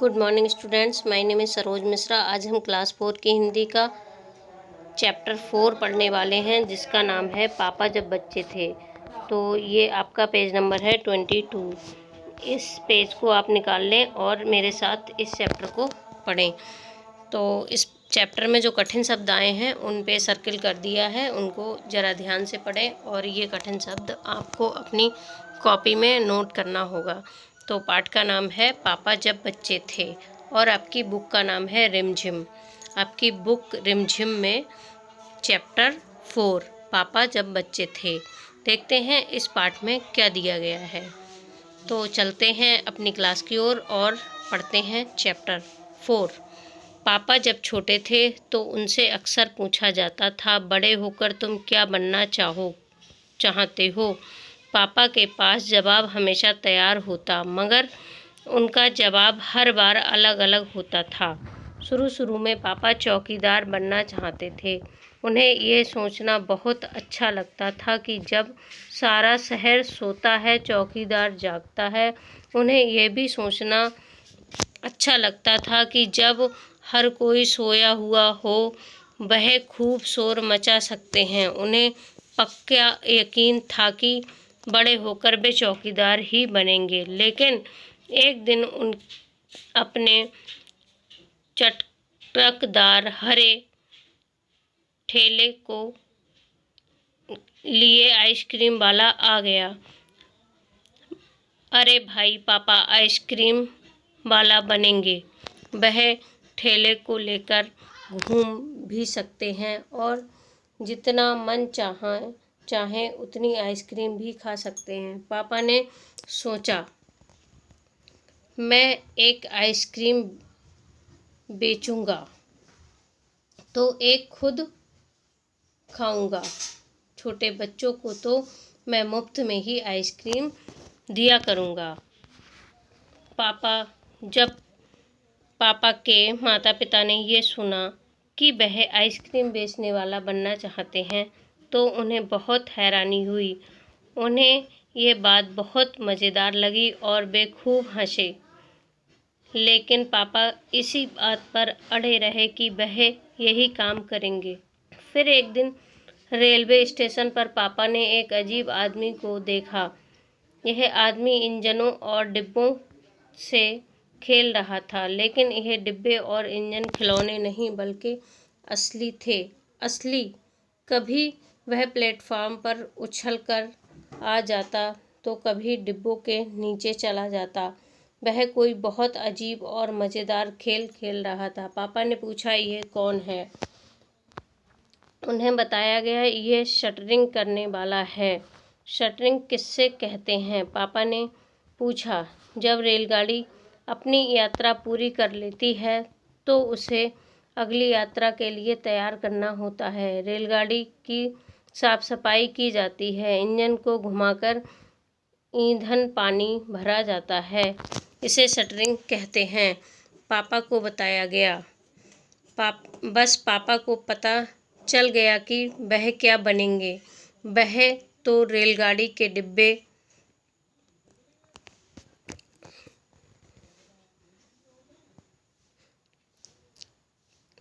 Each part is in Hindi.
Good morning students, my name is Saroj Mishra. आज हम क्लास 4 की हिंदी का चैप्टर 4 पढ़ने वाले हैं, जिसका नाम है पापा जब बच्चे थे। तो ये आपका पेज नंबर है 22। इस पेज को आप निकाल लें और मेरे साथ इस चैप्टर को पढ़ें। तो इस चैप्टर में जो कठिन शब्द आए हैं उन पे सर्किल कर दिया है, उनको ज़रा ध्यान से पढ़ें और ये कठिन शब्द आपको अपनी कॉपी में नोट करना होगा। तो पाठ का नाम है पापा जब बच्चे थे और आपकी बुक का नाम है रिमझिम। आपकी बुक रिमझिम में चैप्टर 4 पापा जब बच्चे थे। देखते हैं इस पाठ में क्या दिया गया है। तो चलते हैं अपनी क्लास की ओर और पढ़ते हैं चैप्टर 4। पापा जब छोटे थे तो उनसे अक्सर पूछा जाता था, बड़े होकर तुम क्या बनना चाहते हो। पापा के पास जवाब हमेशा तैयार होता, मगर उनका जवाब हर बार अलग अलग होता था। शुरू में पापा चौकीदार बनना चाहते थे। उन्हें ये सोचना बहुत अच्छा लगता था कि जब सारा शहर सोता है चौकीदार जागता है। उन्हें यह भी सोचना अच्छा लगता था कि जब हर कोई सोया हुआ हो वह खूब शोर मचा सकते हैं। उन्हें पक्का यकीन था कि बड़े होकर वे चौकीदार ही बनेंगे। लेकिन एक दिन उन अपने चटकदार हरे ठेले को लिए आइसक्रीम वाला आ गया। अरे भाई, पापा आइसक्रीम वाला बनेंगे। वह ठेले को लेकर घूम भी सकते हैं और जितना मन चाहे उतनी आइसक्रीम भी खा सकते हैं। पापा ने सोचा, मैं एक आइसक्रीम बेचूंगा तो एक खुद खाऊंगा। छोटे बच्चों को तो मैं मुफ्त में ही आइसक्रीम दिया करूंगा। जब पापा के माता पिता ने ये सुना कि वह आइसक्रीम बेचने वाला बनना चाहते हैं तो उन्हें बहुत हैरानी हुई। उन्हें ये बात बहुत मज़ेदार लगी और वे खूब हंसे। लेकिन पापा इसी बात पर अड़े रहे कि वह यही काम करेंगे। फिर एक दिन रेलवे स्टेशन पर पापा ने एक अजीब आदमी को देखा। यह आदमी इंजनों और डिब्बों से खेल रहा था, लेकिन यह डिब्बे और इंजन खिलौने नहीं बल्कि असली थे। असली। कभी वह प्लेटफार्म पर उछलकर आ जाता तो कभी डिब्बों के नीचे चला जाता। वह कोई बहुत अजीब और मज़ेदार खेल खेल रहा था। पापा ने पूछा, यह कौन है? उन्हें बताया गया, यह शटरिंग करने वाला है। शटरिंग किससे कहते हैं? पापा ने पूछा। जब रेलगाड़ी अपनी यात्रा पूरी कर लेती है तो उसे अगली यात्रा के लिए तैयार करना होता है। रेलगाड़ी की साफ सफाई की जाती है, इंजन को घुमाकर ईंधन पानी भरा जाता है। इसे शटरिंग कहते हैं, पापा को बताया गया। बस पापा को पता चल गया कि वह क्या बनेंगे। वह तो रेलगाड़ी के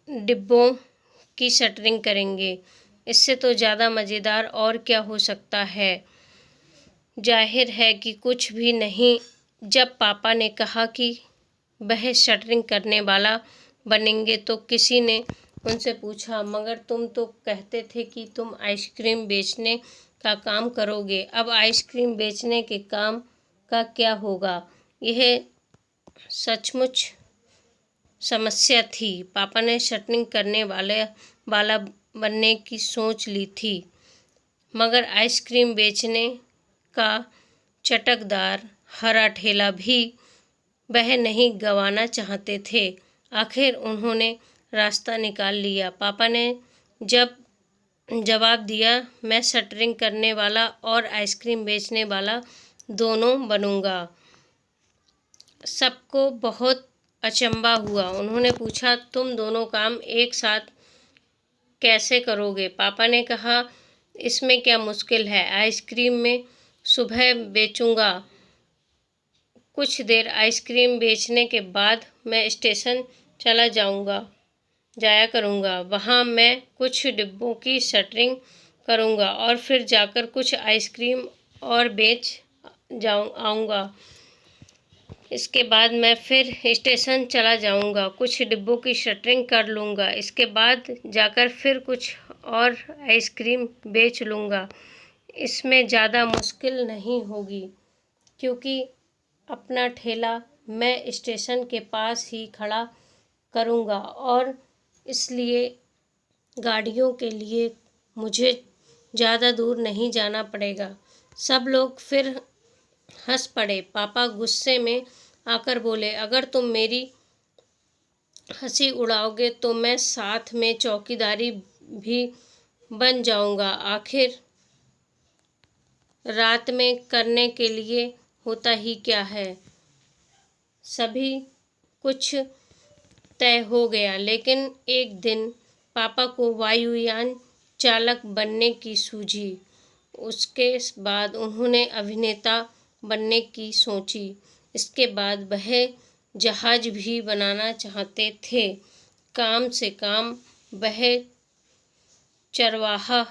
डिब्बों की शटरिंग करेंगे। इससे तो ज़्यादा मज़ेदार और क्या हो सकता है। जाहिर है कि कुछ भी नहीं। जब पापा ने कहा कि वह शटरिंग करने वाला बनेंगे तो किसी ने उनसे पूछा, मगर तुम तो कहते थे कि तुम आइसक्रीम बेचने का काम करोगे। अब आइसक्रीम बेचने के काम का क्या होगा? यह सचमुच समस्या थी। पापा ने शटरिंग करने वाला बनने की सोच ली थी, मगर आइसक्रीम बेचने का चटकदार हरा ठेला भी वह नहीं गंवाना चाहते थे। आखिर उन्होंने रास्ता निकाल लिया। पापा ने जब जवाब दिया, मैं शटरिंग करने वाला और आइसक्रीम बेचने वाला दोनों बनूंगा। सबको बहुत अचंभा हुआ। उन्होंने पूछा, तुम दोनों काम एक साथ कैसे करोगे? पापा ने कहा, इसमें क्या मुश्किल है? आइसक्रीम मैं सुबह बेचूंगा, कुछ देर आइसक्रीम बेचने के बाद मैं स्टेशन जाया करूँगा। वहाँ मैं कुछ डिब्बों की शटरिंग करूँगा और फिर जाकर कुछ आइसक्रीम और बेच आऊँगा। इसके बाद मैं फिर स्टेशन चला जाऊँगा, कुछ डिब्बों की शटरिंग कर लूँगा। इसके बाद जाकर फिर कुछ और आइसक्रीम बेच लूँगा। इसमें ज़्यादा मुश्किल नहीं होगी, क्योंकि अपना ठेला मैं स्टेशन के पास ही खड़ा करूँगा और इसलिए गाड़ियों के लिए मुझे ज़्यादा दूर नहीं जाना पड़ेगा। सब लोग फिर हंस पड़े। पापा गुस्से में आकर बोले, अगर तुम मेरी हंसी उड़ाओगे तो मैं साथ में चौकीदारी भी बन जाऊंगा। आखिर रात में करने के लिए होता ही क्या है। सभी कुछ तय हो गया, लेकिन एक दिन पापा को वायुयान चालक बनने की सूझी। उसके बाद उन्होंने अभिनेता बनने की सोची। इसके बाद वह जहाज भी बनाना चाहते थे। काम से काम वह चरवाहा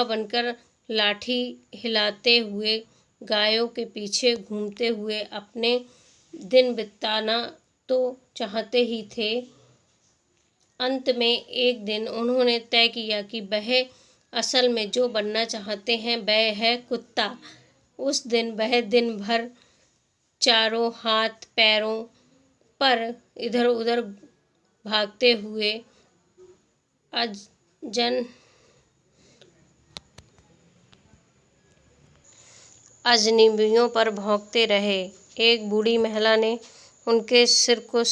बनकर लाठी हिलाते हुए गायों के पीछे घूमते हुए अपने दिन बिताना तो चाहते ही थे। अंत में एक दिन उन्होंने तय किया कि वह असल में जो बनना चाहते हैं वह है कुत्ता। उस दिन वह दिन भर चारों हाथ पैरों पर इधर उधर भागते हुए अजनबियों पर भौंकते रहे। एक बूढ़ी महिला ने उनके सिर को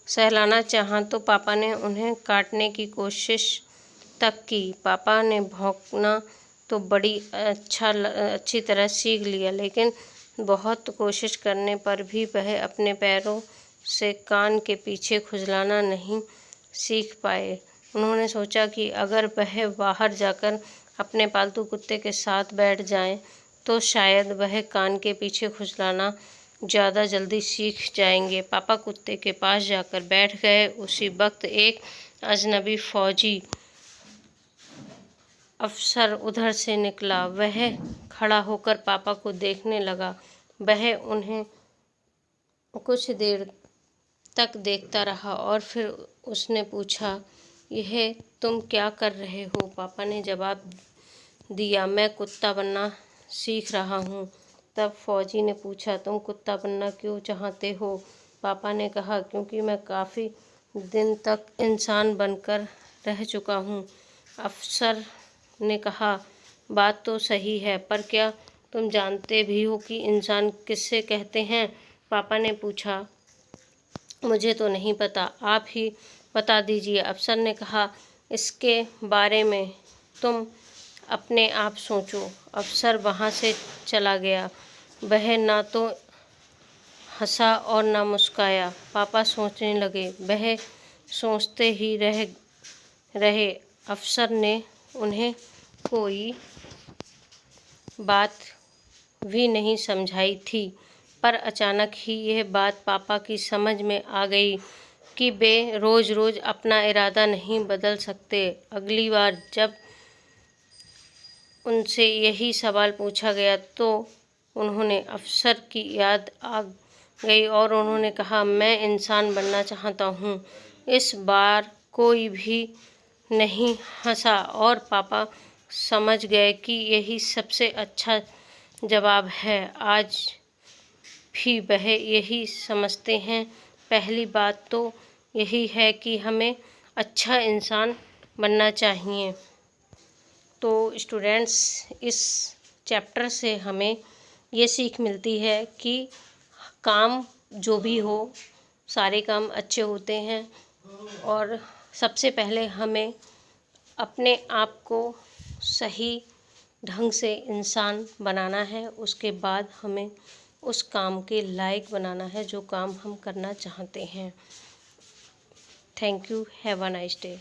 सहलाना चाहा तो पापा ने उन्हें काटने की कोशिश तक की। पापा ने भौंकना तो बड़ी अच्छी तरह सीख लिया, लेकिन बहुत कोशिश करने पर भी वह अपने पैरों से कान के पीछे खुजलाना नहीं सीख पाए। उन्होंने सोचा कि अगर वह बाहर जाकर अपने पालतू कुत्ते के साथ बैठ जाएं, तो शायद वह कान के पीछे खुजलाना ज़्यादा जल्दी सीख जाएंगे। पापा कुत्ते के पास जाकर बैठ गए। उसी वक्त एक अजनबी फौजी अफसर उधर से निकला। वह खड़ा होकर पापा को देखने लगा। वह उन्हें कुछ देर तक देखता रहा और फिर उसने पूछा, यह तुम क्या कर रहे हो? पापा ने जवाब दिया, मैं कुत्ता बनना सीख रहा हूँ। तब फौजी ने पूछा, तुम कुत्ता बनना क्यों चाहते हो? पापा ने कहा, क्योंकि मैं काफ़ी दिन तक इंसान बनकर रह चुका हूँ। अफसर ने कहा, बात तो सही है, पर क्या तुम जानते भी हो कि इंसान किसे कहते हैं? पापा ने पूछा, मुझे तो नहीं पता, आप ही बता दीजिए। अफसर ने कहा, इसके बारे में तुम अपने आप सोचो। अफसर वहाँ से चला गया। वह ना तो हंसा और ना मुस्काया। पापा सोचने लगे। वह सोचते ही रहे। अफसर ने उन्हें कोई बात भी नहीं समझाई थी, पर अचानक ही यह बात पापा की समझ में आ गई कि वे रोज़ रोज़ अपना इरादा नहीं बदल सकते। अगली बार जब उनसे यही सवाल पूछा गया तो उन्होंने अफसर की याद आ गई और उन्होंने कहा, मैं इंसान बनना चाहता हूँ। इस बार कोई भी नहीं हंसा और पापा समझ गए कि यही सबसे अच्छा जवाब है। आज भी वह यही समझते हैं। पहली बात तो यही है कि हमें अच्छा इंसान बनना चाहिए। तो स्टूडेंट्स, इस चैप्टर से हमें ये सीख मिलती है कि काम जो भी हो, सारे काम अच्छे होते हैं और सबसे पहले हमें अपने आप को सही ढंग से इंसान बनाना है। उसके बाद हमें उस काम के लायक बनाना है जो काम हम करना चाहते हैं। Thank you. Have a nice day.